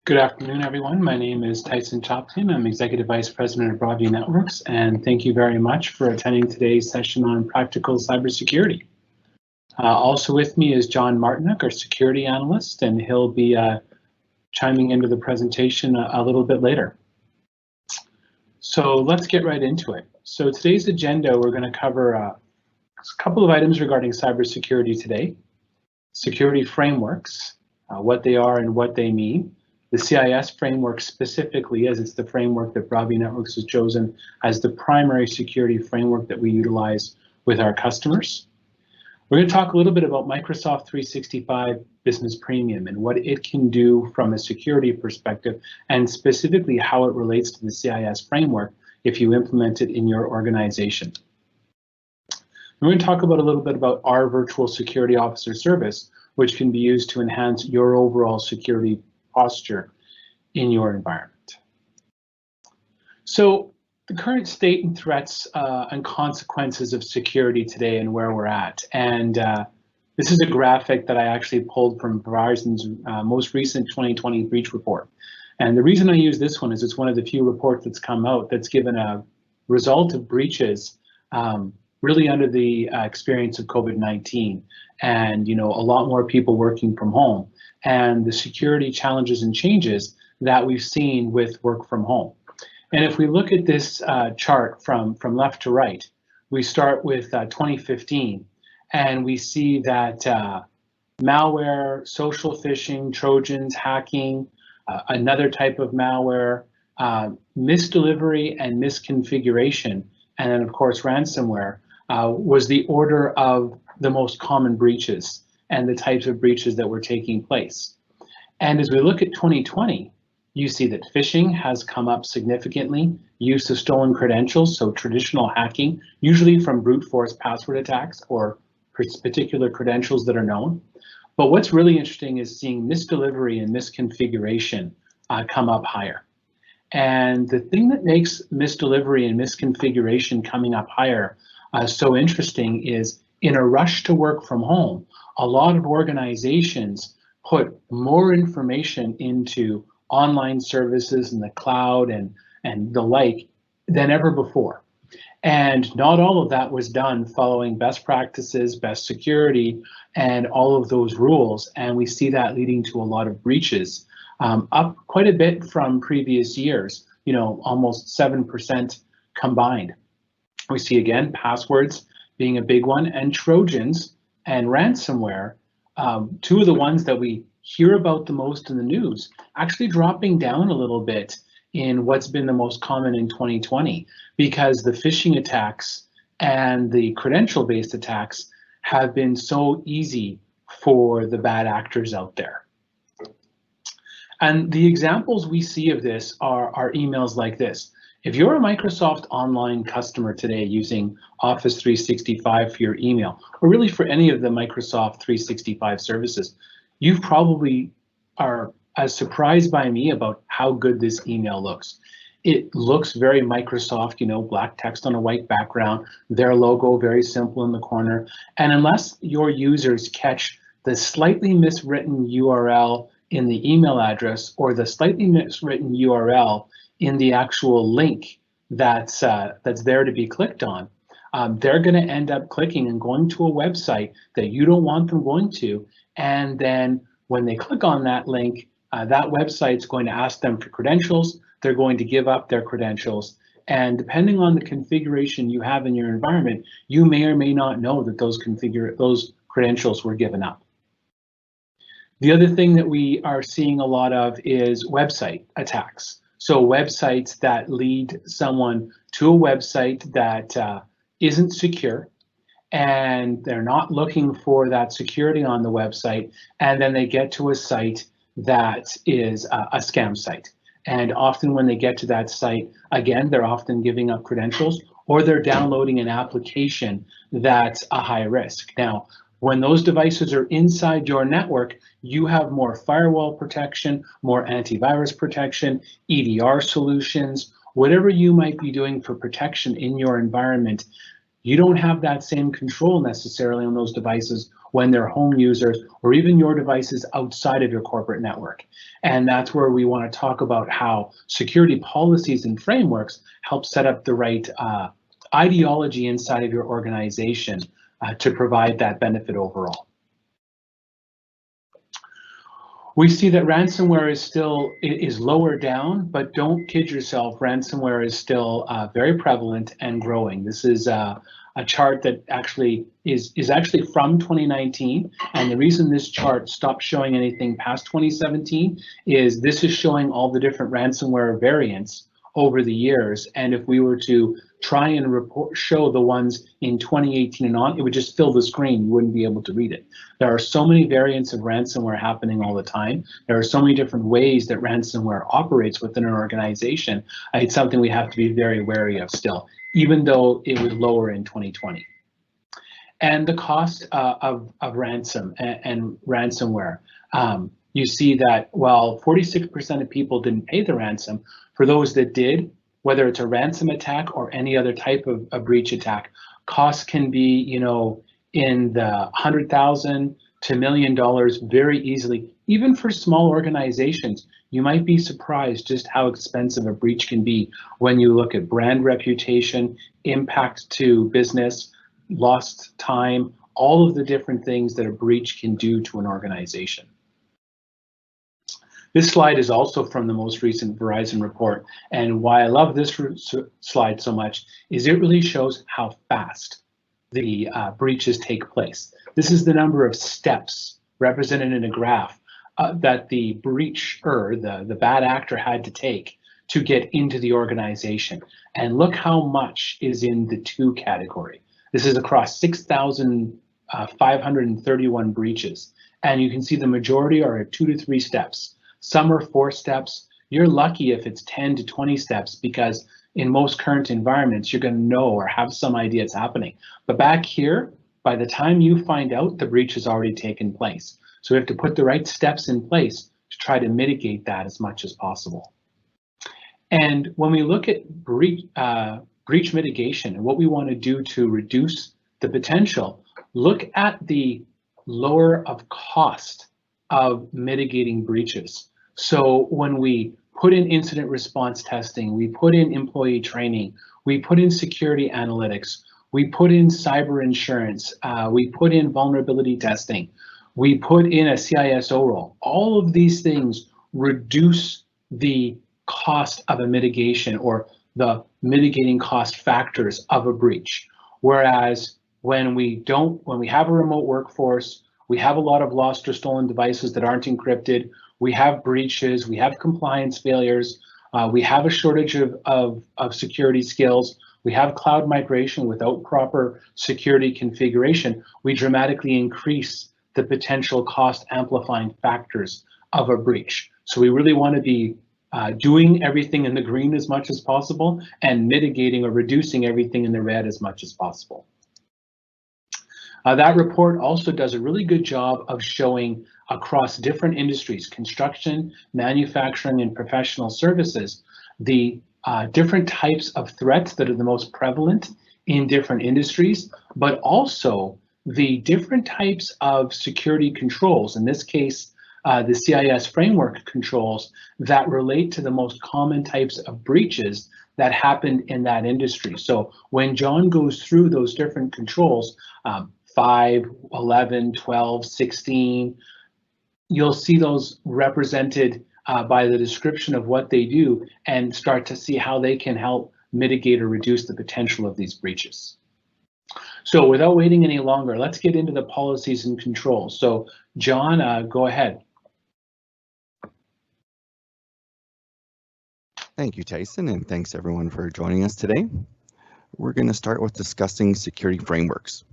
Good afternoon, everyone. My name is Tyson Chopton. I'm Executive Vice President of Broadview Networks, and thank you very much for attending today's session on Practical Cybersecurity. Also with me is John Martinick, our Security Analyst, and he'll be chiming into the presentation a little bit later. So let's get right into it. So today's agenda, we're going to cover a couple of items regarding cybersecurity today, security frameworks, what they are and what they mean, the CIS framework specifically, as it's the framework that Broadview Networks has chosen as the primary security framework that we utilize with our customers. We're going to talk a little bit about Microsoft 365 Business Premium and what it can do from a security perspective, and specifically how it relates to the CIS framework if you implement it in your organization. We're going to talk about a little bit about our virtual security officer service, which can be used to enhance your overall security posture in your environment. So the current state and threats and consequences of security today and where we're at. And this is a graphic that I actually pulled from Verizon's most recent 2020 breach report. And the reason I use this one is it's one of the few reports that's come out that's given a result of breaches really under the experience of COVID-19, and a lot more people working from home, and the security challenges and changes that we've seen with work from home. And if we look at this chart from left to right, we start with 2015, and we see that malware, social phishing, Trojans, hacking, another type of malware, misdelivery and misconfiguration, and then of course ransomware was the order of the most common breaches and the types of breaches that were taking place. And as we look at 2020, you see that phishing has come up significantly, use of stolen credentials, so traditional hacking, usually from brute force password attacks or particular credentials that are known. But what's really interesting is seeing misdelivery and misconfiguration come up higher. And the thing that makes misdelivery and misconfiguration coming up higher so interesting is, in a rush to work from home, a lot of organizations put more information into online services and the cloud and the like than ever before. And not all of that was done following best practices, best security, and all of those rules. And we see that leading to a lot of breaches, up quite a bit from previous years, almost 7% combined. We see again passwords being a big one, and Trojans and ransomware, two of the ones that we hear about the most in the news, actually dropping down a little bit in what's been the most common in 2020, because the phishing attacks and the credential-based attacks have been so easy for the bad actors out there. And the examples we see of this are emails like this. If you're a Microsoft Online customer today using Office 365 for your email, or really for any of the Microsoft 365 services, you probably are as surprised by me about how good this email looks. It looks very Microsoft, black text on a white background, their logo very simple in the corner. And unless your users catch the slightly miswritten URL in the email address or the slightly miswritten URL in the actual link that's there to be clicked on, they're going to end up clicking and going to a website that you don't want them going to. And then when they click on that link, that website's going to ask them for credentials. They're going to give up their credentials. And depending on the configuration you have in your environment, you may or may not know that those credentials were given up. The other thing that we are seeing a lot of is website attacks. So websites that lead someone to a website that isn't secure, and they're not looking for that security on the website, and then they get to a site that is a scam site. And often when they get to that site, again, they're often giving up credentials, or they're downloading an application that's a high risk. Now, when those devices are inside your network, you have more firewall protection, more antivirus protection, EDR solutions, whatever you might be doing for protection in your environment. You don't have that same control necessarily on those devices when they're home users or even your devices outside of your corporate network. And that's where we want to talk about how security policies and frameworks help set up the right ideology inside of your organization to provide that benefit overall. We see that ransomware is lower down, but don't kid yourself, ransomware is still very prevalent and growing. This is a chart that actually is actually from 2019, and the reason this chart stopped showing anything past 2017 is this is showing all the different ransomware variants over the years, and if we were to try and show the ones in 2018 and on, it would just fill the screen. You wouldn't be able to read it. There are so many variants of ransomware happening all the time. There are so many different ways that ransomware operates within an organization. It's something we have to be very wary of still, even though it was lower in 2020. And the cost of ransom and ransomware. You see that while 46% of people didn't pay the ransom, for those that did, whether it's a ransom attack or any other type of a breach attack, costs can be, in the $100,000 to $1 million very easily. Even for small organizations, you might be surprised just how expensive a breach can be when you look at brand reputation, impact to business, lost time, all of the different things that a breach can do to an organization. This slide is also from the most recent Verizon report, and why I love this slide so much is it really shows how fast the breaches take place. This is the number of steps represented in a graph that the breacher, the bad actor, had to take to get into the organization. And look how much is in the 2 category. This is across 6,531 breaches, and you can see the majority are at 2 to 3 steps. Some are 4 steps. You're lucky if it's 10 to 20 steps, because in most current environments, you're going to know or have some idea it's happening. But back here, by the time you find out, the breach has already taken place. So we have to put the right steps in place to try to mitigate that as much as possible. And when we look at breach mitigation and what we want to do to reduce the potential, look at the lower of cost of mitigating breaches. So when we put in incident response testing, we put in employee training, we put in security analytics, we put in cyber insurance, we put in vulnerability testing, we put in a CISO role. All of these things reduce the cost of a mitigation or the mitigating cost factors of a breach. Whereas when we have a remote workforce, we have a lot of lost or stolen devices that aren't encrypted, we have breaches, we have compliance failures, we have a shortage of security skills, we have cloud migration without proper security configuration, we dramatically increase the potential cost amplifying factors of a breach. So we really want to be doing everything in the green as much as possible and mitigating or reducing everything in the red as much as possible. That report also does a really good job of showing across different industries, construction, manufacturing, and professional services, the different types of threats that are the most prevalent in different industries, but also the different types of security controls, in this case, the CIS framework controls that relate to the most common types of breaches that happened in that industry. So when John goes through those different controls, 5, 11, 12, 16, you'll see those represented by the description of what they do and start to see how they can help mitigate or reduce the potential of these breaches. So without waiting any longer, let's get into the policies and controls. So John, go ahead. Thank you, Tyson, and thanks everyone for joining us today. We're going to start with discussing security frameworks.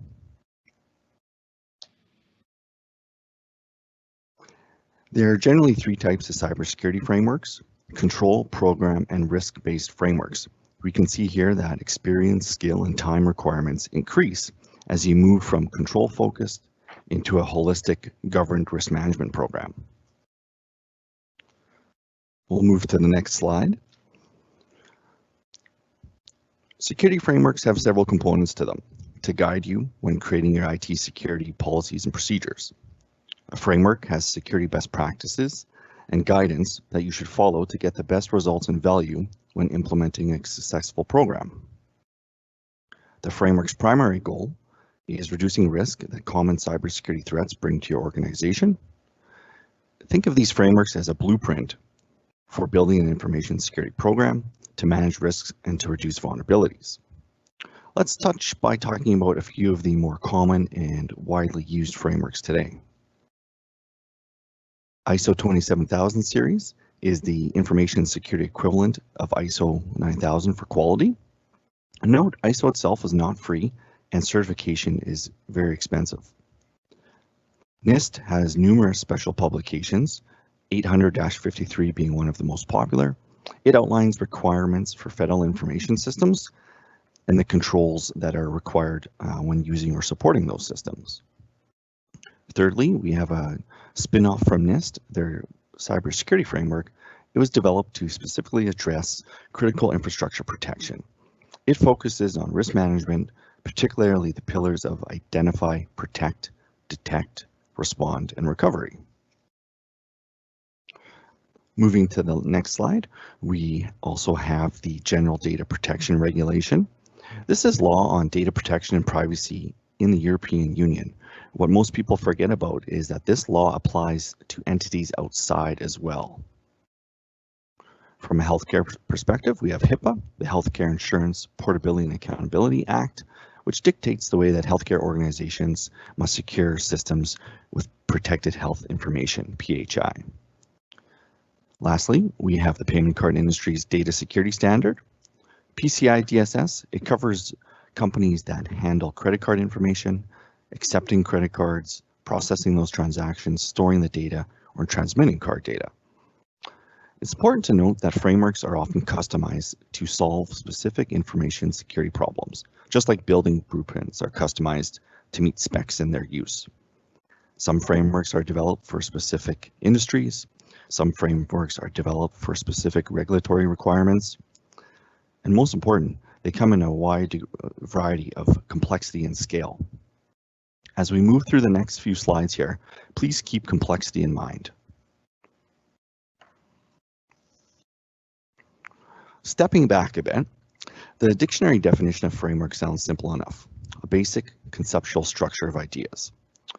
There are generally 3 types of cybersecurity frameworks: control, program, and risk-based frameworks. We can see here that experience, skill, and time requirements increase as you move from control-focused into a holistic governed risk management program. We'll move to the next slide. Security frameworks have several components to them. to guide you when creating your IT security policies and procedures. A framework has security best practices and guidance that you should follow to get the best results and value when implementing a successful program. The framework's primary goal is reducing risk that common cybersecurity threats bring to your organization. Think of these frameworks as a blueprint for building an information security program to manage risks and to reduce vulnerabilities. Let's touch by talking about a few of the more common and widely used frameworks today. ISO 27000 series is the information security equivalent of ISO 9000 for quality. Note, ISO itself is not free and certification is very expensive. NIST has numerous special publications, 800-53 being one of the most popular. It outlines requirements for federal information systems and the controls that are required when using or supporting those systems. Thirdly, we have a spin-off from NIST, their cybersecurity framework. It was developed to specifically address critical infrastructure protection. It focuses on risk management, particularly the pillars of identify, protect, detect, respond, and recovery. Moving to the next slide, we also have the General Data Protection Regulation. This is law on data protection and privacy in the European Union. What most people forget about is that this law applies to entities outside as well. From a healthcare perspective, we have HIPAA, the Healthcare Insurance Portability and Accountability Act, which dictates the way that healthcare organizations must secure systems with protected health information, PHI. Lastly, we have the payment card industry's data security standard, PCI DSS. It covers companies that handle credit card information, accepting credit cards, processing those transactions, storing the data, or transmitting card data. It's important to note that frameworks are often customized to solve specific information security problems, just like building blueprints are customized to meet specs in their use. Some frameworks are developed for specific industries. Some frameworks are developed for specific regulatory requirements. And most important, they come in a wide variety of complexity and scale. As we move through the next few slides here, please keep complexity in mind. Stepping back a bit, the dictionary definition of framework sounds simple enough, a basic conceptual structure of ideas.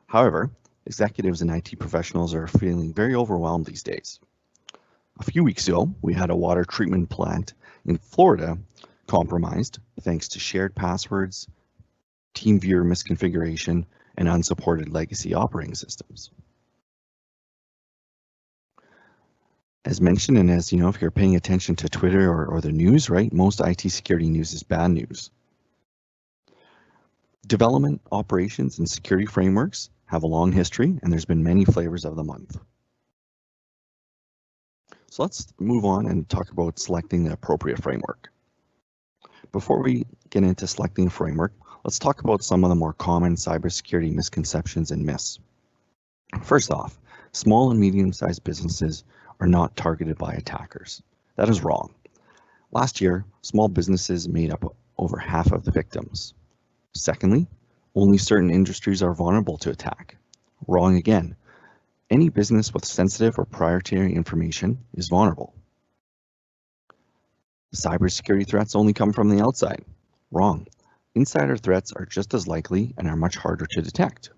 However, executives and IT professionals are feeling very overwhelmed these days. A few weeks ago, we had a water treatment plant in Florida compromised thanks to shared passwords, TeamViewer misconfiguration, and unsupported legacy operating systems. As mentioned, and as you know, if you're paying attention to Twitter or the news, right, most IT security news is bad news. Development, operations, and security frameworks have a long history, and there's been many flavors of the month. So let's move on and talk about selecting the appropriate framework. Before we get into selecting a framework, let's talk about some of the more common cybersecurity misconceptions and myths. First off, small and medium-sized businesses are not targeted by attackers. That is wrong. Last year, small businesses made up over half of the victims. Secondly, only certain industries are vulnerable to attack. Wrong again. Any business with sensitive or proprietary information is vulnerable. Cybersecurity threats only come from the outside. Wrong. Insider threats are just as likely and are much harder to detect.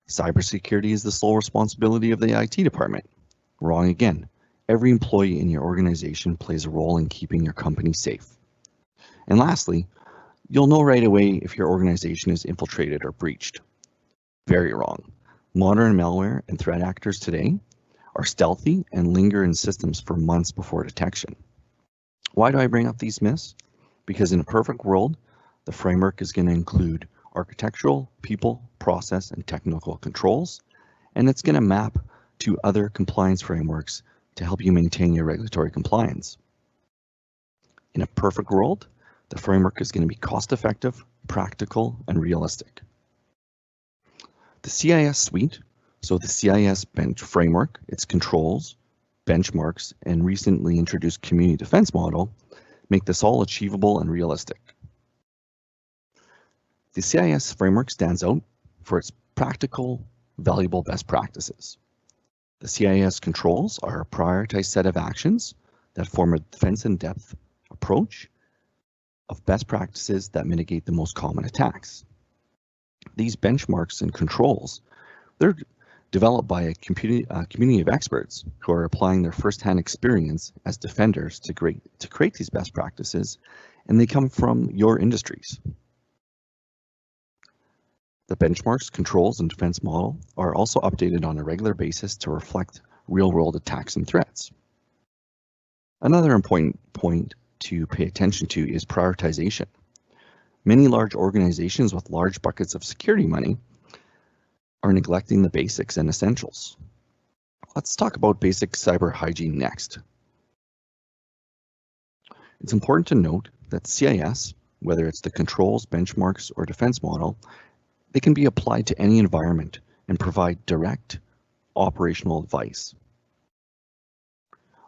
Cybersecurity is the sole responsibility of the IT department. Wrong again. Every employee in your organization plays a role in keeping your company safe. And lastly, you'll know right away if your organization is infiltrated or breached. Very wrong. Modern malware and threat actors today are stealthy and linger in systems for months before detection. Why do I bring up these myths? Because in a perfect world, the framework is going to include architectural, people, process, and technical controls, and it's going to map to other compliance frameworks to help you maintain your regulatory compliance. In a perfect world, the framework is going to be cost-effective, practical, and realistic. The CIS suite, so the CIS bench framework, its controls, benchmarks, and recently introduced community defense model make this all achievable and realistic. The CIS framework stands out for its practical, valuable best practices. The CIS controls are a prioritized set of actions that form a defense-in-depth approach of best practices that mitigate the most common attacks. These benchmarks and controls, they're developed by a community of experts who are applying their firsthand experience as defenders to create these best practices, and they come from your industries. The benchmarks, controls, and defense model are also updated on a regular basis to reflect real-world attacks and threats. Another important point to pay attention to is prioritization. Many large organizations with large buckets of security money are neglecting the basics and essentials. Let's talk about basic cyber hygiene next. It's important to note that CIS, whether it's the controls, benchmarks, or defense model, they can be applied to any environment and provide direct operational advice.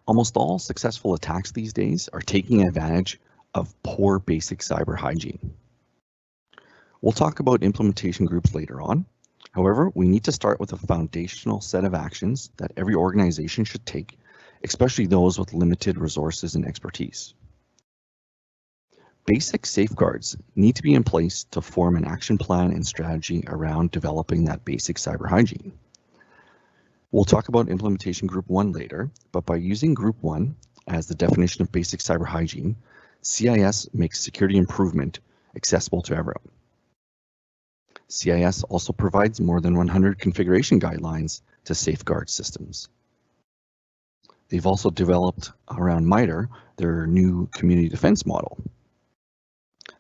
Almost all successful attacks these days are taking advantage of poor basic cyber hygiene. We'll talk about implementation groups later on. However, we need to start with a foundational set of actions that every organization should take, especially those with limited resources and expertise. Basic safeguards need to be in place to form an action plan and strategy around developing that basic cyber hygiene. We'll talk about implementation group 1 later, but by using group 1 as the definition of basic cyber hygiene, CIS makes security improvement accessible to everyone. CIS also provides more than 100 configuration guidelines to safeguard systems. They've also developed around MITRE their new community defense model.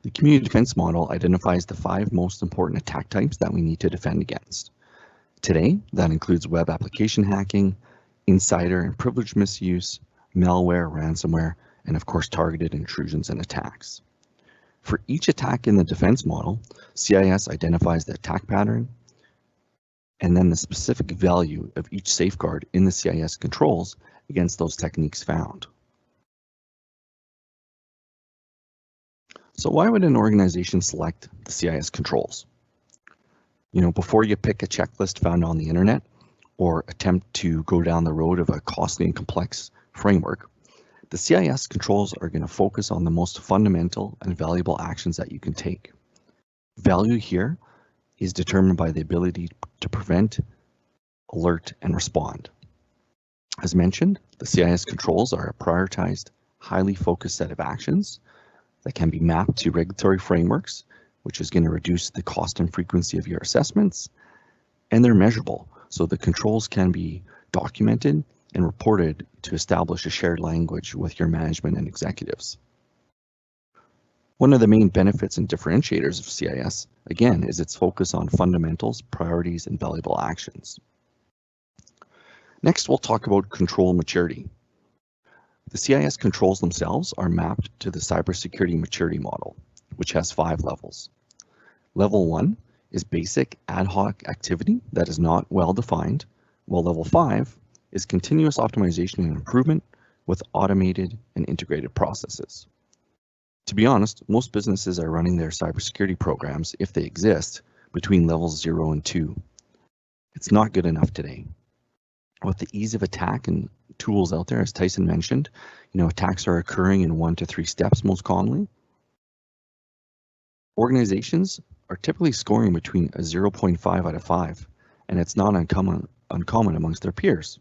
The community defense model identifies the 5 most important attack types that we need to defend against. Today, that includes web application hacking, insider and privilege misuse, malware, ransomware, and of course targeted intrusions and attacks. For each attack in the defense model, CIS identifies the attack pattern and then the specific value of each safeguard in the CIS controls against those techniques found. So why would an organization select the CIS controls? Before you pick a checklist found on the internet or attempt to go down the road of a costly and complex framework, the CIS controls are going to focus on the most fundamental and valuable actions that you can take. Value here is determined by the ability to prevent, alert, and respond. As mentioned, the CIS controls are a prioritized, highly focused set of actions that can be mapped to regulatory frameworks, which is going to reduce the cost and frequency of your assessments, and they're measurable, so the controls can be documented and reported to establish a shared language with your management and executives. One of the main benefits and differentiators of CIS, again, is its focus on fundamentals, priorities, and valuable actions. Next, we'll talk about control maturity. The CIS controls themselves are mapped to the cybersecurity maturity model, which has 5 levels. Level 1 is basic ad hoc activity that is not well defined, while level 5 is continuous optimization and improvement with automated and integrated processes. To be honest, most businesses are running their cybersecurity programs, if they exist, between levels 0 and 2. It's not good enough today. With the ease of attack and tools out there, as Tyson mentioned, attacks are occurring in 1 to 3 steps most commonly. Organizations are typically scoring between a 0.5 out of 5, and it's not uncommon amongst their peers.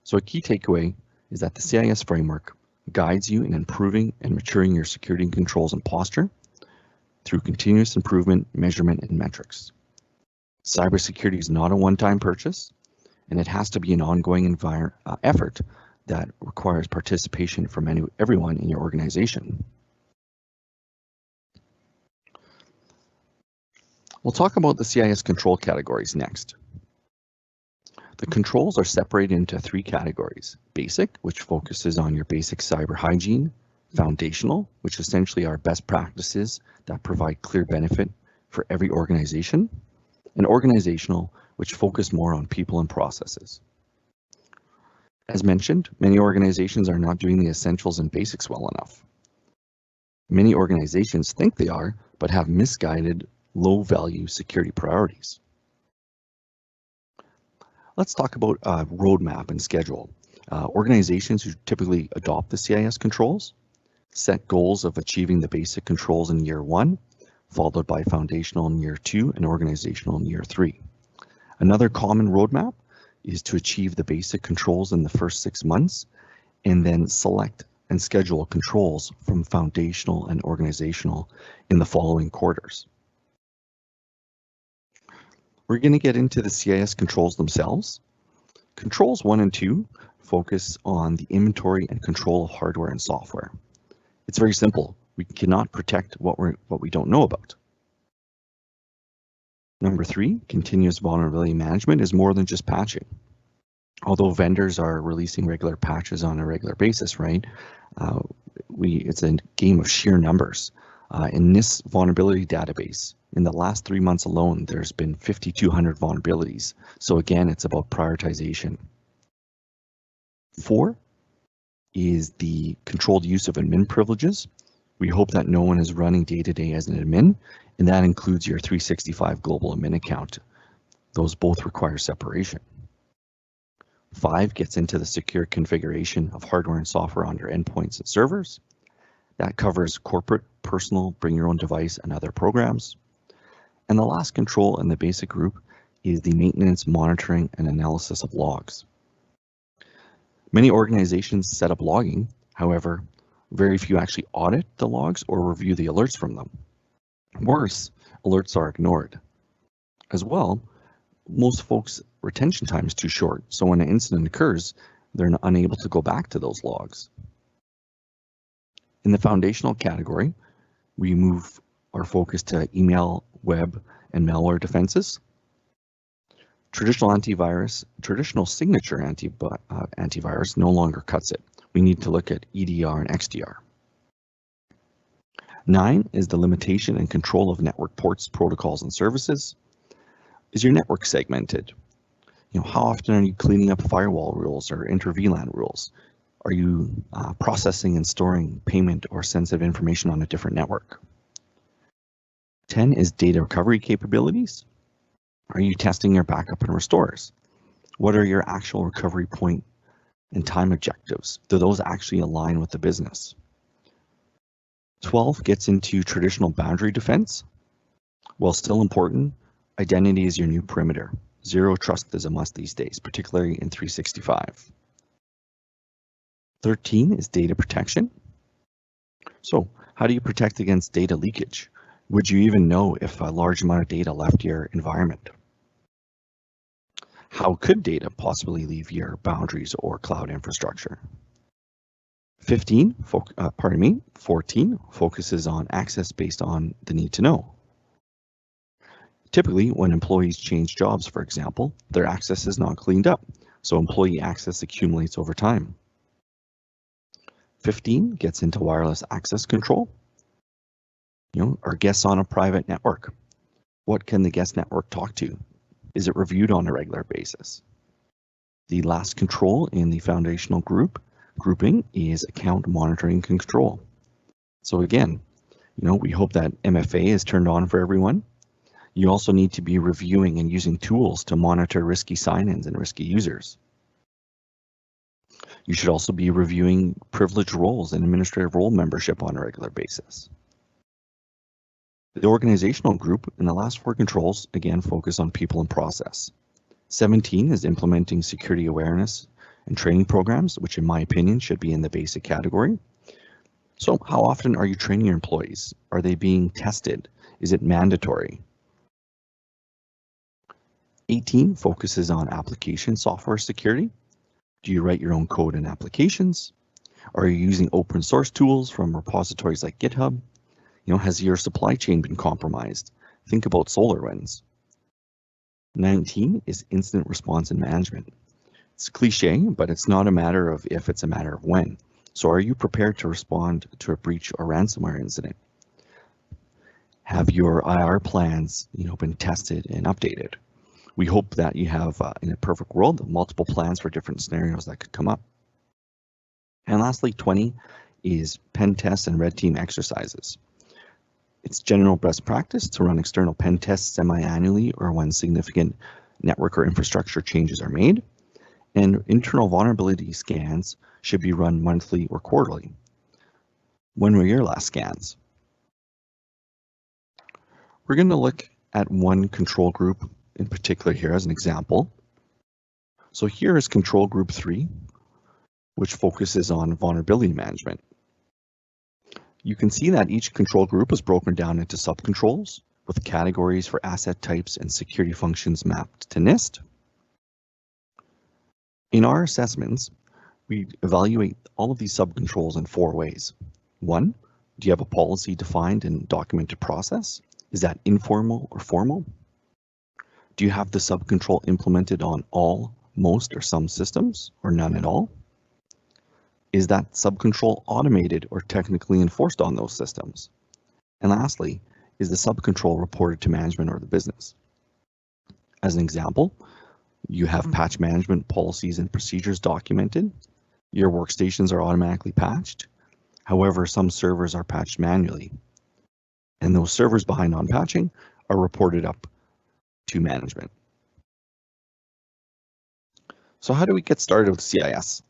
So a key takeaway is that the CIS framework guides you in improving and maturing your security controls and posture through continuous improvement, measurement, and metrics. Cybersecurity is not a one-time purchase, and it has to be an ongoing effort that requires participation from everyone in your organization. We'll talk about the CIS control categories next. The controls are separated into 3 categories: basic, which focuses on your basic cyber hygiene; foundational, which essentially are best practices that provide clear benefit for every organization; and organizational, which focus more on people and processes. As mentioned, many organizations are not doing the essentials and basics well enough. Many organizations think they are, but have misguided low-value security priorities. Let's talk about roadmap and schedule. Organizations who typically adopt the CIS controls set goals of achieving the basic controls in year 1, followed by foundational in year 2 and organizational in year 3. Another common roadmap is to achieve the basic controls in the first 6 months and then select and schedule controls from foundational and organizational in the following quarters. We're going to get into the CIS controls themselves. Controls 1 and 2 focus on the inventory and control of hardware and software. It's very simple. We cannot protect what we don't know about. Number 3, continuous vulnerability management is more than just patching. Although vendors are releasing regular patches on a regular basis, right? It's a game of sheer numbers. In this vulnerability database, in the last 3 months alone, there's been 5,200 vulnerabilities. So again, it's about prioritization. 4 is the controlled use of admin privileges. We hope that no one is running day-to-day as an admin, and that includes your 365 global admin account. Those both require separation. 5 gets into the secure configuration of hardware and software on your endpoints and servers. That covers corporate, personal, bring your own device, and other programs. And the last control in the basic group is the maintenance, monitoring, and analysis of logs. Many organizations set up logging, however, very few actually audit the logs or review the alerts from them. Worse, alerts are ignored. As well, most folks' retention time is too short, so when an incident occurs, they're unable to go back to those logs. In the foundational category, we move our focus to email, web, and malware defenses. Traditional signature antivirus no longer cuts it. We need to look at EDR and XDR. 9 is the limitation and control of network ports, protocols, and services. Is your network segmented? How often are you cleaning up firewall rules or inter-VLAN rules? Are you processing and storing payment or sensitive information on a different network? 10 is data recovery capabilities. Are you testing your backup and restores? What are your actual recovery point and time objectives? Do those actually align with the business? 12 gets into traditional boundary defense. While still important, identity is your new perimeter. Zero trust is a must these days, particularly in 365. 13 is data protection. So how do you protect against data leakage? Would you even know if a large amount of data left your environment? How could data possibly leave your boundaries or cloud infrastructure? 14 focuses on access based on the need to know. Typically, when employees change jobs, for example, their access is not cleaned up, so employee access accumulates over time. 15 gets into wireless access control. Are guests on a private network? What can the guest network talk to? Is it reviewed on a regular basis? The last control in the foundational grouping is account monitoring control. So again, we hope that MFA is turned on for everyone. You also need to be reviewing and using tools to monitor risky sign-ins and risky users. You should also be reviewing privileged roles and administrative role membership on a regular basis. The organizational group in the last 4 controls, again, focus on people and process. 17 is implementing security awareness and training programs, which in my opinion should be in the basic category. So how often are you training your employees? Are they being tested? Is it mandatory? 18 focuses on application software security. Do you write your own code and applications? Are you using open source tools from repositories like GitHub? Has your supply chain been compromised? Think about SolarWinds. 19 is incident response and management. It's cliche, but it's not a matter of if, it's a matter of when. So are you prepared to respond to a breach or ransomware incident? Have your IR plans, been tested and updated? We hope that you have, in a perfect world, multiple plans for different scenarios that could come up. And lastly, 20 is pen tests and red team exercises. It's general best practice to run external pen tests semi-annually or when significant network or infrastructure changes are made, and internal vulnerability scans should be run monthly or quarterly. When were your last scans? We're going to look at one control group in particular here as an example. So here is control group 3, which focuses on vulnerability management. You can see that each control group is broken down into subcontrols with categories for asset types and security functions mapped to NIST. In our assessments, we evaluate all of these subcontrols in 4 ways. 1, do you have a policy defined and documented process? Is that informal or formal? Do you have the subcontrol implemented on all, most, or some systems, or none at all? Is that subcontrol automated or technically enforced on those systems? And lastly, is the subcontrol reported to management or the business? As an example, you have patch management policies and procedures documented. Your workstations are automatically patched. However, some servers are patched manually. And those servers behind on patching are reported up to management. So how do we get started with CIS?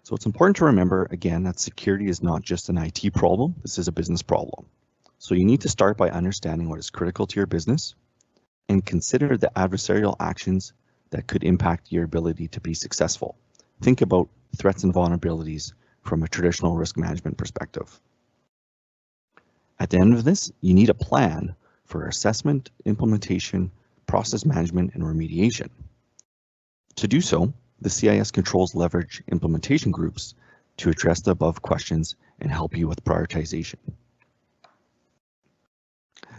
So it's important to remember, again, that security is not just an IT problem, this is a business problem. So you need to start by understanding what is critical to your business and consider the adversarial actions that could impact your ability to be successful. Think about threats and vulnerabilities from a traditional risk management perspective. At the end of this, you need a plan for assessment, implementation, process management, and remediation. To do so, the CIS controls leverage implementation groups to address the above questions and help you with prioritization.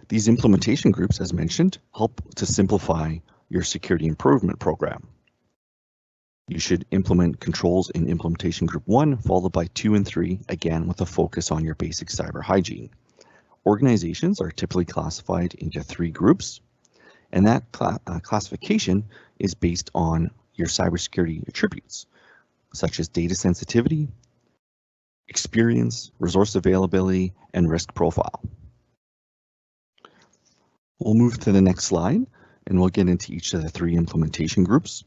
These implementation groups, as mentioned, help to simplify your security improvement program. You should implement controls in implementation group 1, followed by 2 and 3, again with a focus on your basic cyber hygiene. Organizations are typically classified into 3 groups, and that classification is based on your cybersecurity attributes, such as data sensitivity, experience, resource availability, and risk profile. We'll move to the next slide, and we'll get into each of the 3 implementation groups.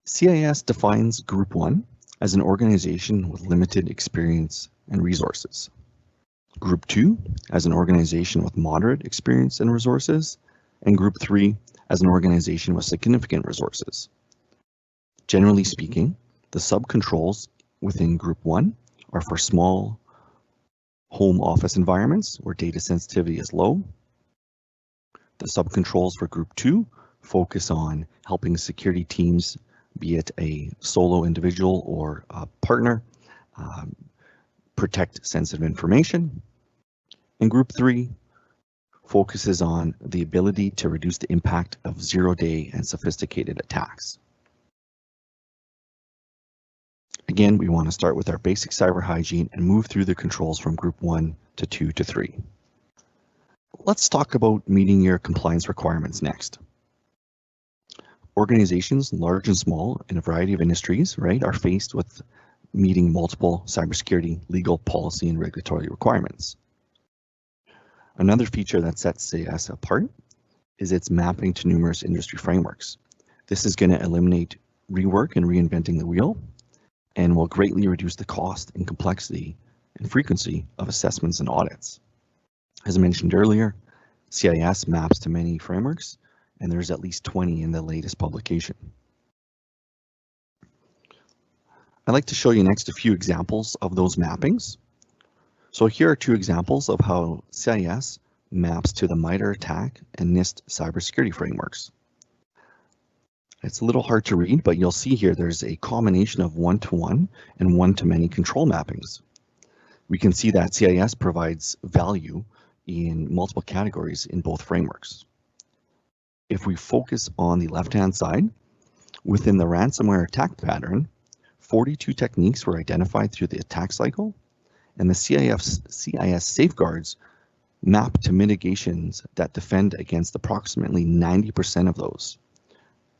CIS defines Group 1 as an organization with limited experience and resources. Group 2 as an organization with moderate experience and resources, and Group 3 as an organization with significant resources. Generally speaking, the subcontrols within Group 1 are for small home office environments where data sensitivity is low. The subcontrols for Group 2 focus on helping security teams, be it a solo individual or a partner, protect sensitive information. And Group 3 focuses on the ability to reduce the impact of zero-day and sophisticated attacks. Again, we want to start with our basic cyber hygiene and move through the controls from Group 1 to 2 to 3. Let's talk about meeting your compliance requirements next. Organizations, large and small, in a variety of industries, right, are faced with meeting multiple cybersecurity, legal, policy, and regulatory requirements. Another feature that sets CIS apart is its mapping to numerous industry frameworks. This is going to eliminate rework and reinventing the wheel, and will greatly reduce the cost and complexity and frequency of assessments and audits. As I mentioned earlier, CIS maps to many frameworks, and there's at least 20 in the latest publication. I'd like to show you next a few examples of those mappings. So here are 2 examples of how CIS maps to the MITRE ATT&CK and NIST cybersecurity frameworks. It's a little hard to read, but you'll see here there's a combination of one-to-one and one-to-many control mappings. We can see that CIS provides value in multiple categories in both frameworks. If we focus on the left-hand side, within the ransomware attack pattern, 42 techniques were identified through the attack cycle, and the CIS safeguards map to mitigations that defend against approximately 90% of those.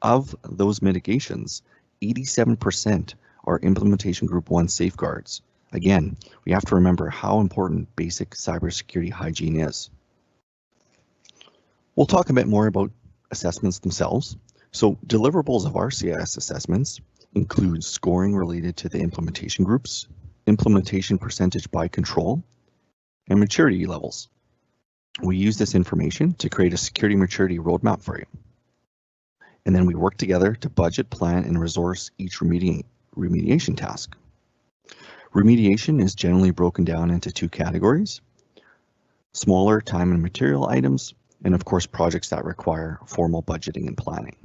Of those mitigations, 87% are implementation group 1 safeguards. Again, we have to remember how important basic cybersecurity hygiene is. We'll talk a bit more about assessments themselves. So deliverables of our CIS assessments include scoring related to the implementation groups, implementation percentage by control, and maturity levels. We use this information to create a security maturity roadmap for you. And then we work together to budget, plan, and resource each remediation task. Remediation is generally broken down into 2 categories: smaller time and material items, and of course projects that require formal budgeting and planning.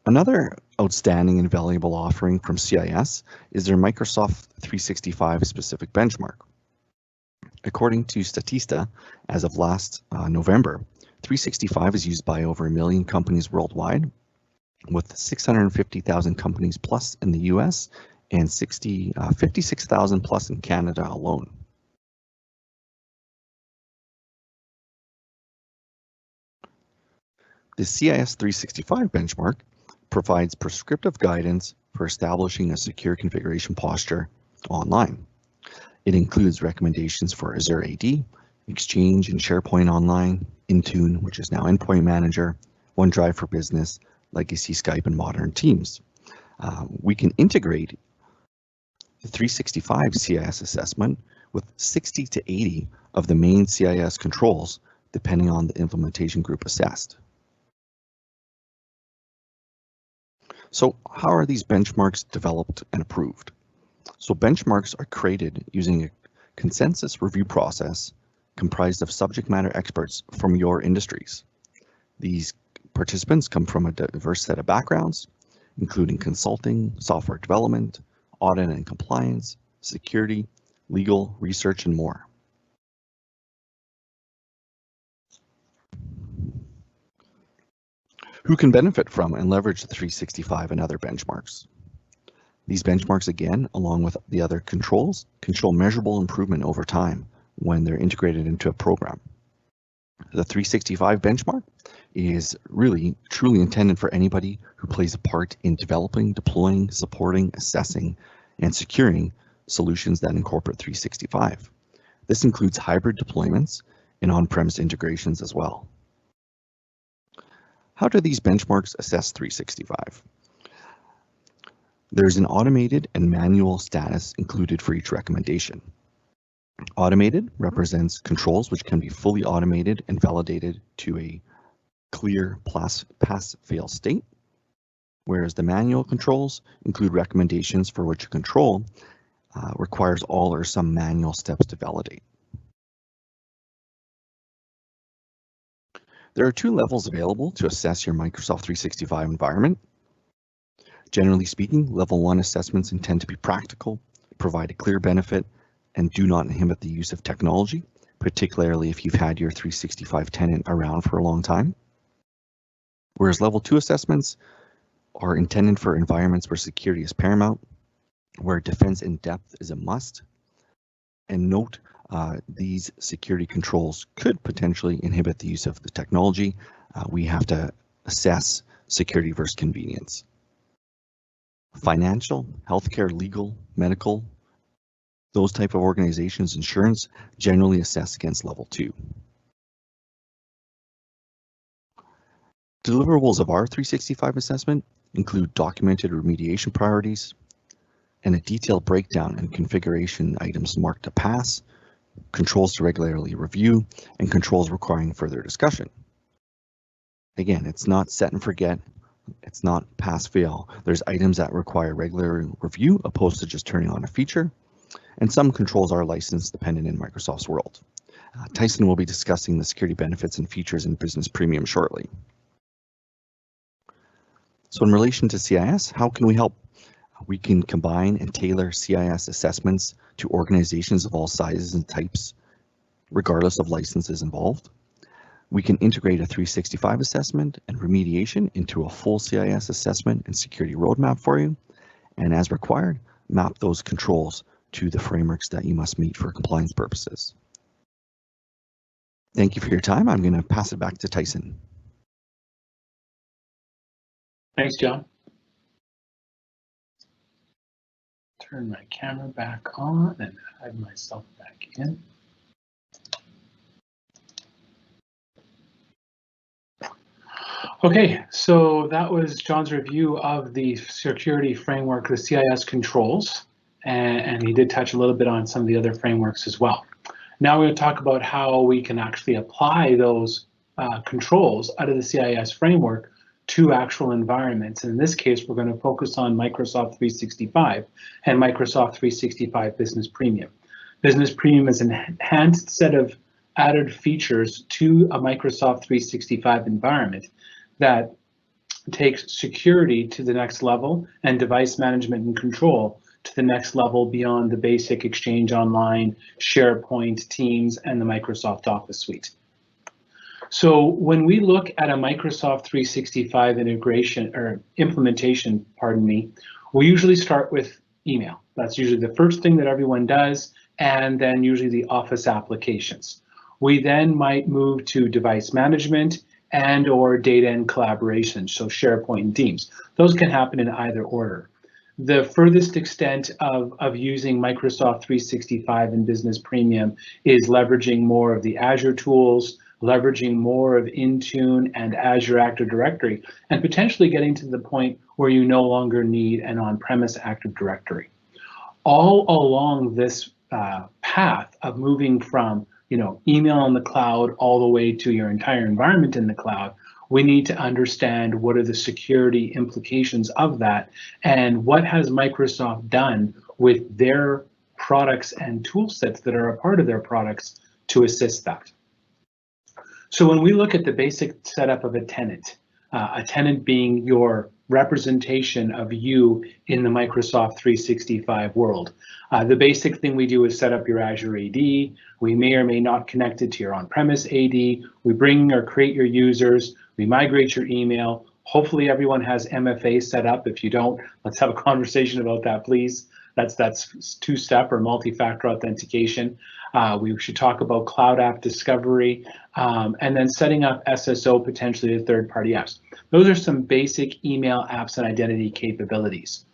Another outstanding and valuable offering from CIS is their Microsoft 365 specific benchmark. According to Statista, as of last November, 365 is used by over 1 million companies worldwide, with 650,000 companies plus in the US and 56,000 plus in Canada alone. The CIS 365 benchmark provides prescriptive guidance for establishing a secure configuration posture online. It includes recommendations for Azure AD, Exchange and SharePoint Online, Intune, which is now Endpoint Manager, OneDrive for Business, Legacy Skype, and Modern Teams. We can integrate the 365 CIS assessment with 60 to 80 of the main CIS controls, depending on the implementation group assessed. So how are these benchmarks developed and approved? So benchmarks are created using a consensus review process comprised of subject matter experts from your industries. These participants come from a diverse set of backgrounds, including consulting, software development, audit and compliance, security, legal, research, and more. Who can benefit from and leverage the 365 and other benchmarks? These benchmarks, again, along with the other controls, can show measurable improvement over time when they're integrated into a program. The 365 benchmark is really truly intended for anybody who plays a part in developing, deploying, supporting, assessing, and securing solutions that incorporate 365. This includes hybrid deployments and on-premise integrations as well. How do these benchmarks assess 365? There's an automated and manual status included for each recommendation. Automated represents controls which can be fully automated and validated to a clear pass-fail state, whereas the manual controls include recommendations for which a control requires all or some manual steps to validate. There are 2 levels available to assess your Microsoft 365 environment. Generally speaking, level 1 assessments intend to be practical, provide a clear benefit, and do not inhibit the use of technology, particularly if you've had your 365 tenant around for a long time. Whereas level 2 assessments are intended for environments where security is paramount, where defense in depth is a must, and note these security controls could potentially inhibit the use of the technology. We have to assess security versus convenience. Financial, healthcare, legal, medical, those type of organizations, insurance, generally assess against level 2. Deliverables of our 365 assessment include documented remediation priorities and a detailed breakdown and configuration items marked to pass, controls to regularly review, and controls requiring further discussion. Again, it's not set and forget. It's not pass fail. There's items that require regular review opposed to just turning on a feature. And some controls are license dependent in Microsoft's world. Tyson will be discussing the security benefits and features in Business Premium shortly. So in relation to CIS, how can we help? We can combine and tailor CIS assessments to organizations of all sizes and types, regardless of licenses involved. We can integrate a 365 assessment and remediation into a full CIS assessment and security roadmap for you, and as required, map those controls to the frameworks that you must meet for compliance purposes. Thank you for your time. I'm going to pass it back to Tyson. Thanks, John. Turn my camera back on and add myself back in. Okay, so that was John's review of the security framework, the CIS controls, and he did touch a little bit on some of the other frameworks as well. Now we're going to talk about how we can actually apply those controls out of the CIS framework to actual environments. And in this case, we're going to focus on Microsoft 365 and Microsoft 365 Business Premium. Business Premium is an enhanced set of added features to a Microsoft 365 environment that takes security to the next level and device management and control to the next level beyond the basic Exchange Online, SharePoint, Teams, and the Microsoft Office suite. So when we look at a Microsoft 365 integration or implementation, we usually start with email. That's usually the first thing that everyone does, and then usually the Office applications. We then might move to device management and or data and collaboration, so SharePoint and Teams. Those can happen in either order. The furthest extent of using Microsoft 365 and Business Premium is leveraging more of the Azure tools, leveraging more of Intune and Azure Active Directory, and potentially getting to the point where you no longer need an on-premise Active Directory. All along this path of moving from email in the cloud all the way to your entire environment in the cloud, we need to understand what are the security implications of that and what has Microsoft done with their products and tool sets that are a part of their products to assist that. So when we look at the basic setup of a tenant being your representation of you in the Microsoft 365 world. The basic thing we do is set up your Azure AD. We may or may not connect it to your on-premise AD. We bring or create your users. We migrate your email. Hopefully everyone has MFA set up. If you don't, let's have a conversation about that, please. That's two-step or multi-factor authentication. We should talk about cloud app discovery, and then setting up SSO potentially to third-party apps. Those are some basic email apps and identity capabilities.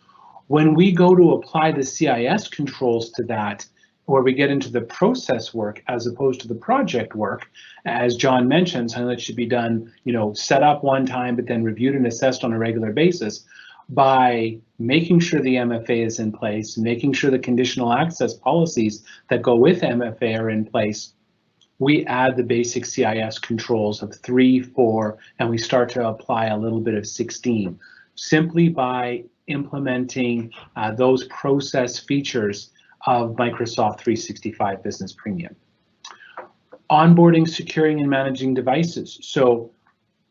When we go to apply the CIS controls to that, where we get into the process work as opposed to the project work, as John mentioned, something that should be done, set up one time, but then reviewed and assessed on a regular basis, by making sure the MFA is in place, making sure the conditional access policies that go with MFA are in place, we add the basic CIS controls of 3, 4, and we start to apply a little bit of 16, simply by implementing those process features of Microsoft 365 Business Premium. Onboarding, securing, and managing devices. So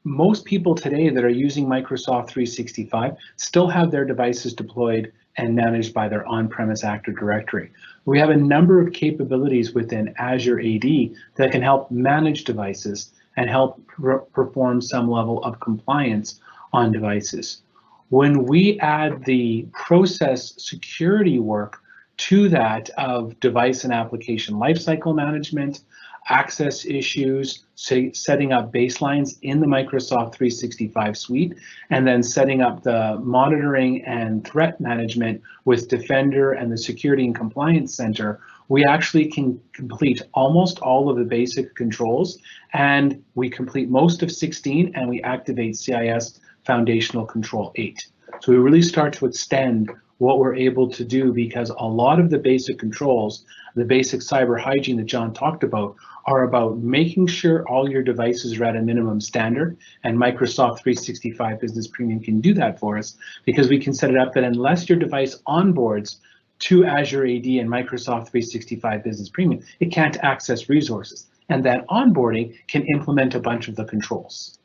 most people today that are using Microsoft 365 still have their devices deployed and managed by their on-premise Active Directory. We have a number of capabilities within Azure AD that can help manage devices and help perform some level of compliance on devices. When we add the process security work to that of device and application lifecycle management, access issues, setting up baselines in the Microsoft 365 suite, and then setting up the monitoring and threat management with Defender and the Security and Compliance Center, we actually can complete almost all of the basic controls, and we complete most of 16, and we activate CIS Foundational Control 8. So we really start to extend what we're able to do, because a lot of the basic controls, the basic cyber hygiene that John talked about, are about making sure all your devices are at a minimum standard, and Microsoft 365 Business Premium can do that for us, because we can set it up that unless your device onboards to Azure AD and Microsoft 365 Business Premium, it can't access resources, and that onboarding can implement a bunch of the controls.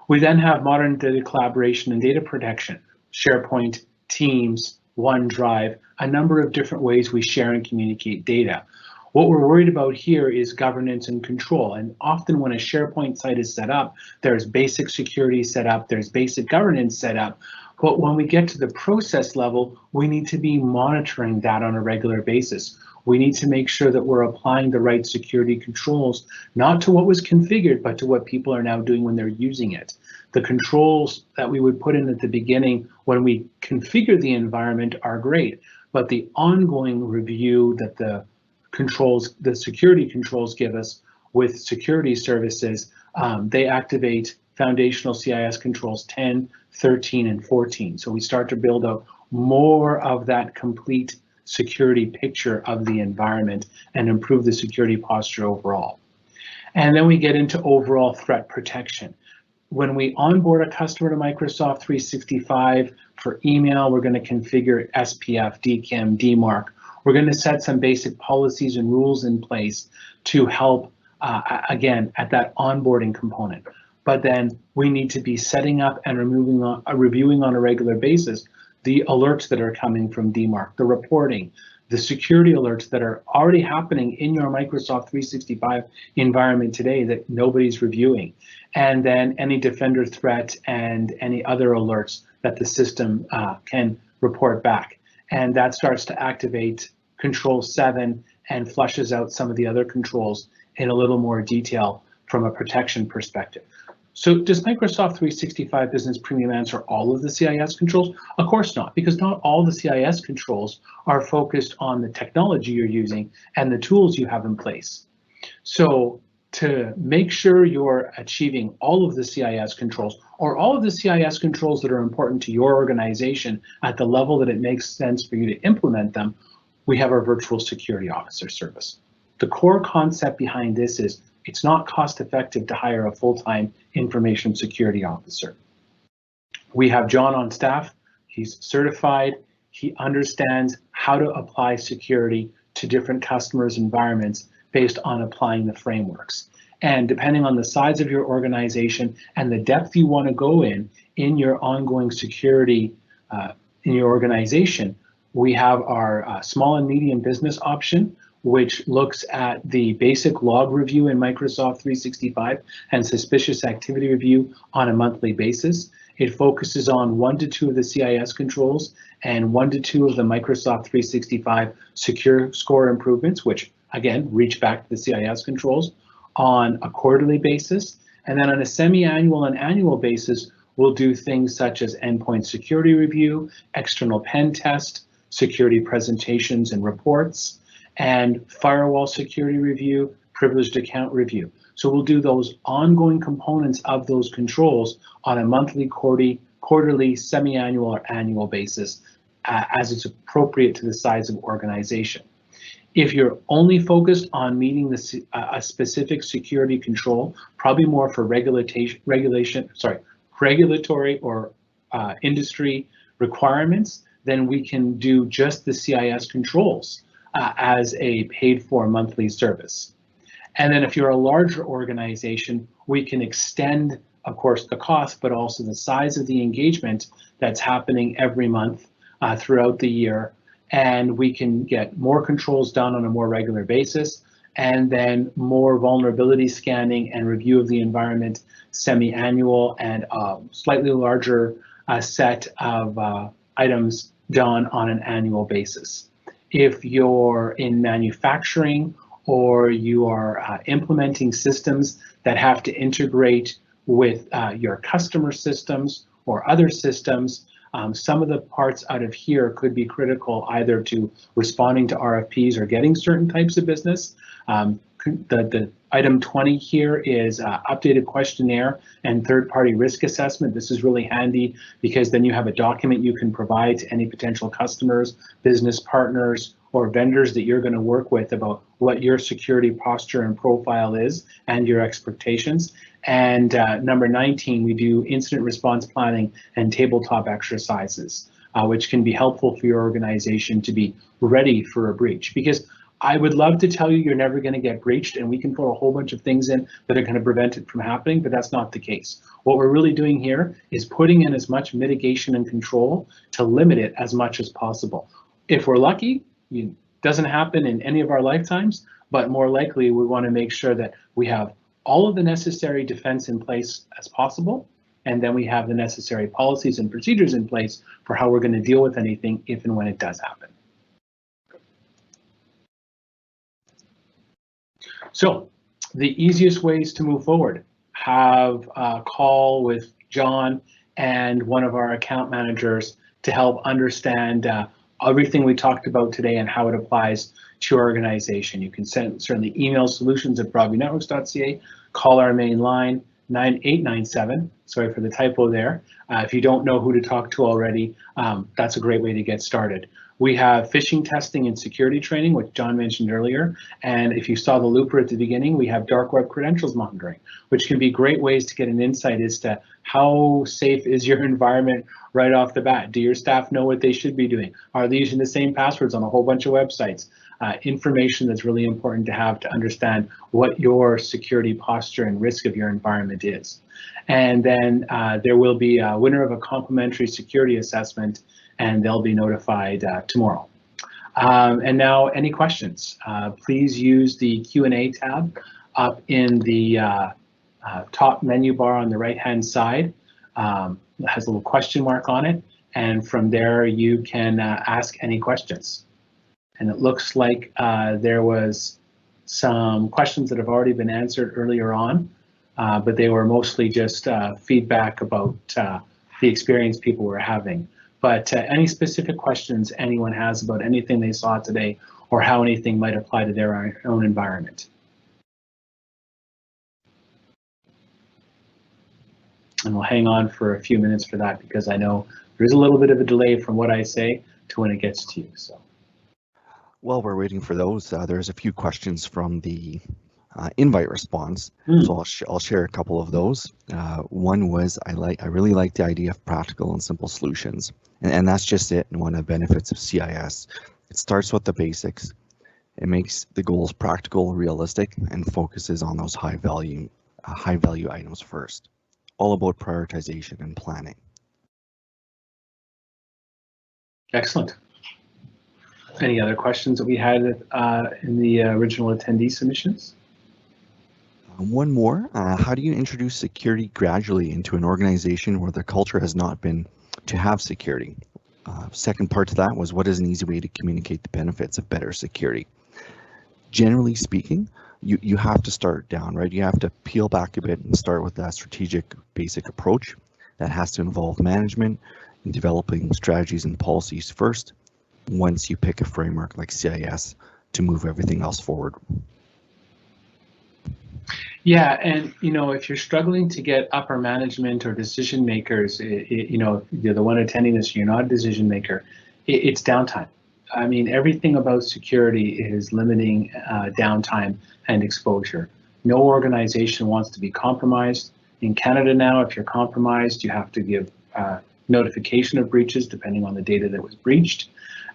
We then have modern data collaboration and data protection, SharePoint, Teams, OneDrive, a number of different ways we share and communicate data. What we're worried about here is governance and control. And often when a SharePoint site is set up, there's basic security set up, there's basic governance set up. But when we get to the process level, we need to be monitoring that on a regular basis. We need to make sure that we're applying the right security controls, not to what was configured, but to what people are now doing when they're using it. The controls that we would put in at the beginning when we configure the environment are great, but the ongoing review that the security controls give us with security services, they activate foundational CIS controls 10, 13, and 14. So we start to build out more of that complete security picture of the environment and improve the security posture overall. And then we get into overall threat protection. When we onboard a customer to Microsoft 365 for email, we're going to configure SPF, DKIM, DMARC. We're going to set some basic policies and rules in place to help, again, at that onboarding component. But then we need to be setting up and reviewing on a regular basis the alerts that are coming from DMARC, the reporting, the security alerts that are already happening in your Microsoft 365 environment today that nobody's reviewing, and then any Defender threat and any other alerts that the system can report back. And that starts to activate Control 7 and flushes out some of the other controls in a little more detail from a protection perspective. So does Microsoft 365 Business Premium answer all of the CIS controls? Of course not, because not all the CIS controls are focused on the technology you're using and the tools you have in place. So to make sure you're achieving all of the CIS controls or all of the CIS controls that are important to your organization at the level that it makes sense for you to implement them, we have our virtual security officer service. The core concept behind this is it's not cost effective to hire a full-time information security officer. We have John on staff. He's certified. He understands how to apply security to different customers' environments based on applying the frameworks. And depending on the size of your organization and the depth you want to go in your ongoing security in your organization, we have our small and medium business option, which looks at the basic log review in Microsoft 365 and suspicious activity review on a monthly basis. It focuses on 1 to 2 of the CIS controls and 1 to 2 of the Microsoft 365 secure score improvements, which again, reach back to the CIS controls on a quarterly basis. And then on a semi-annual and annual basis, we'll do things such as endpoint security review, external pen test, security presentations and reports, and firewall security review, privileged account review. So we'll do those ongoing components of those controls on a monthly, quarterly, semi-annual, or annual basis as it's appropriate to the size of organization. If you're only focused on meeting a specific security control, probably more for regulatory or industry requirements, then we can do just the CIS controls as a paid for monthly service. And then if you're a larger organization, we can extend, of course, the cost, but also the size of the engagement that's happening every month throughout the year. And we can get more controls done on a more regular basis, and then more vulnerability scanning and review of the environment semi-annual, and a slightly larger set of items done on an annual basis. If you're in manufacturing or you are implementing systems that have to integrate with your customer systems or other systems, some of the parts out of here could be critical either to responding to RFPs or getting certain types of business. The item 20 here is updated questionnaire and third-party risk assessment. This is really handy because then you have a document you can provide to any potential customers, business partners, or vendors that you're going to work with about what your security posture and profile is and your expectations. And number 19, we do incident response planning and tabletop exercises, which can be helpful for your organization to be ready for a breach. Because I would love to tell you you're never going to get breached and we can put a whole bunch of things in that are going to prevent it from happening, but that's not the case. What we're really doing here is putting in as much mitigation and control to limit it as much as possible. If we're lucky, it doesn't happen in any of our lifetimes, but more likely we want to make sure that we have all of the necessary defense in place as possible, and then we have the necessary policies and procedures in place for how we're going to deal with anything if and when it does happen. So the easiest ways to move forward, have a call with John and one of our account managers to help understand everything we talked about today and how it applies to your organization. You can certainly email solutions@broadviewnetworks.ca, call our main line 9897. Sorry for the typo there. If you don't know who to talk to already, that's a great way to get started. We have phishing testing and security training, which John mentioned earlier. And if you saw the looper at the beginning, we have dark web credentials monitoring, which can be great ways to get an insight as to how safe is your environment right off the bat. Do your staff know what they should be doing? Are they using the same passwords on a whole bunch of websites? Information that's really important to have to understand what your security posture and risk of your environment is. And then there will be a winner of a complimentary security assessment, and they'll be notified tomorrow. And now, any questions? Please use the Q&A tab up in the top menu bar on the right-hand side. It has a little question mark on it, and from there you can ask any questions. And it looks like there was some questions that have already been answered earlier on, but they were mostly just feedback about the experience people were having. But any specific questions anyone has about anything they saw today or how anything might apply to their own environment? And we'll hang on for a few minutes for that, because I know there's a little bit of a delay from what I say to when it gets to you. So, while we're waiting for those, there's a few questions from the invite response, so I'll share a couple of those. One was, I really like the idea of practical and simple solutions, and that's just it. And one of the benefits of CIS, it starts with the basics. It makes the goals practical, realistic, and focuses on those high value items first. All about prioritization and planning. Excellent. Any other questions that we had in the original attendee submissions? One more. How do you introduce security gradually into an organization where the culture has not been to have security? Second part to that was, what is an easy way to communicate the benefits of better security? Generally speaking, you have to start down, right? You have to peel back a bit and start with that strategic basic approach that has to involve management and developing strategies and policies first, once you pick a framework like CIS to move everything else forward. Yeah, and if you're struggling to get upper management or decision makers, you're the one attending this, you're not a decision maker, it's downtime. I mean, everything about security is limiting downtime and exposure. No organization wants to be compromised. In Canada now, if you're compromised, you have to give notification of breaches depending on the data that was breached.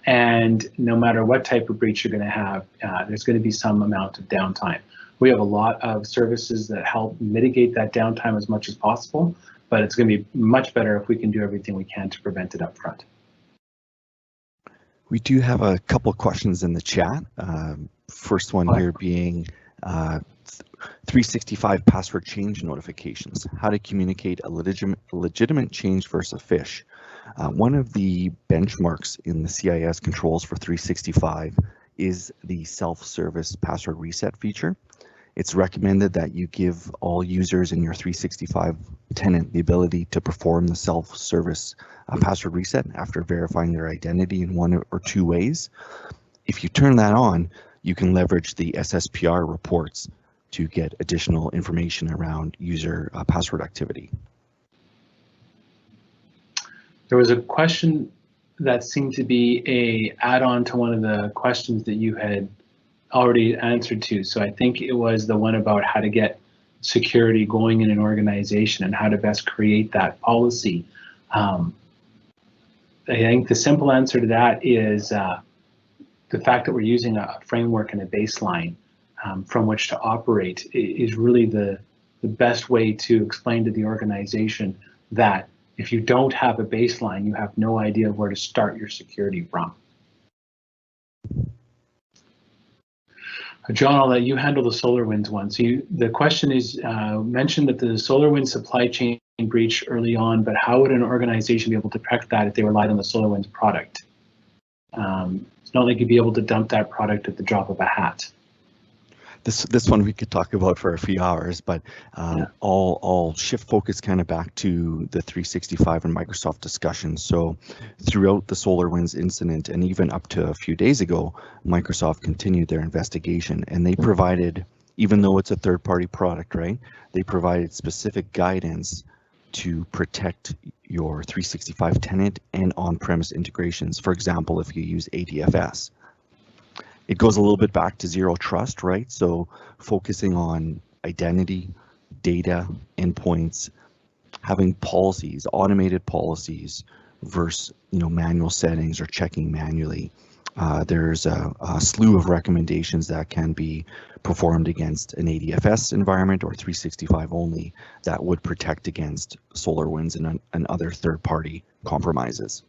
And no matter what type of breach you're going to have, there's going to be some amount of downtime. We have a lot of services that help mitigate that downtime as much as possible, but it's going to be much better if we can do everything we can to prevent it up front. We do have a couple of questions in the chat. First one here being 365 password change notifications. How to communicate a legitimate change versus a phish. One of the benchmarks in the CIS controls for 365 is the self-service password reset feature. It's recommended that you give all users in your 365 tenant the ability to perform the self-service password reset after verifying their identity in one or two ways. If you turn that on, you can leverage the SSPR reports to get additional information around user password activity. There was a question that seemed to be a add-on to one of the questions that you had already answered to. So I think it was the one about how to get security going in an organization and how to best create that policy. I think the simple answer to that is the fact that we're using a framework and a baseline from which to operate is really the best way to explain to the organization that if you don't have a baseline, you have no idea where to start your security from. John, I'll let you handle the SolarWinds one. So the question is, mentioned that the SolarWinds supply chain breach early on, but how would an organization be able to protect that if they relied on the SolarWinds product? It's not like you'd be able to dump that product at the drop of a hat. This one we could talk about for a few hours, but I'll shift focus kind of back to the 365 and Microsoft discussion. So throughout the SolarWinds incident and even up to a few days ago, Microsoft continued their investigation, and they provided, even though it's a third-party product, right? They provided specific guidance to protect your 365 tenant and on-premise integrations. For example, if you use ADFS. It goes a little bit back to zero trust, right? So focusing on identity, data, endpoints, having policies, automated policies versus manual settings or checking manually. There's a slew of recommendations that can be performed against an ADFS environment or 365 only that would protect against SolarWinds and other third-party compromises.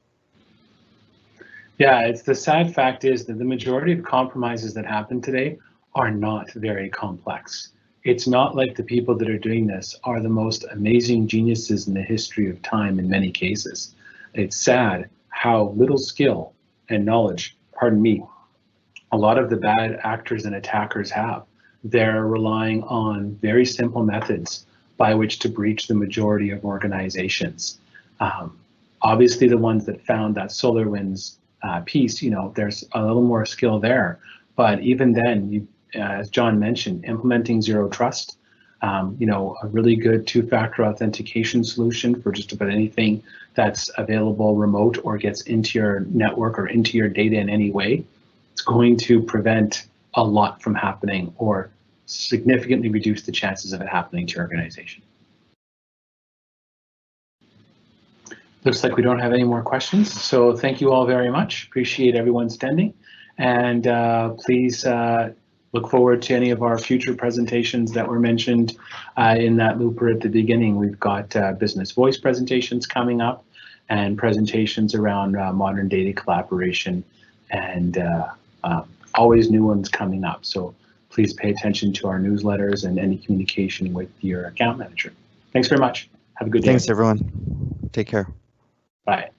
Yeah, it's the sad fact is that the majority of compromises that happen today are not very complex. It's not like the people that are doing this are the most amazing geniuses in the history of time in many cases. It's sad how little skill and knowledge, pardon me, a lot of the bad actors and attackers have. They're relying on very simple methods by which to breach the majority of organizations. Obviously, the ones that found that SolarWinds piece, there's a little more skill there. But even then, as John mentioned, implementing zero trust, a really good two-factor authentication solution for just about anything that's available remote or gets into your network or into your data in any way, it's going to prevent a lot from happening or significantly reduce the chances of it happening to your organization. Looks like we don't have any more questions, so thank you all very much. Appreciate everyone attending, and please look forward to any of our future presentations that were mentioned in that looper at the beginning. We've got business voice presentations coming up and presentations around modern data collaboration, and always new ones coming up. So please pay attention to our newsletters and any communication with your account manager. Thanks very much. Have a good day. Thanks, everyone. Take care. Bye.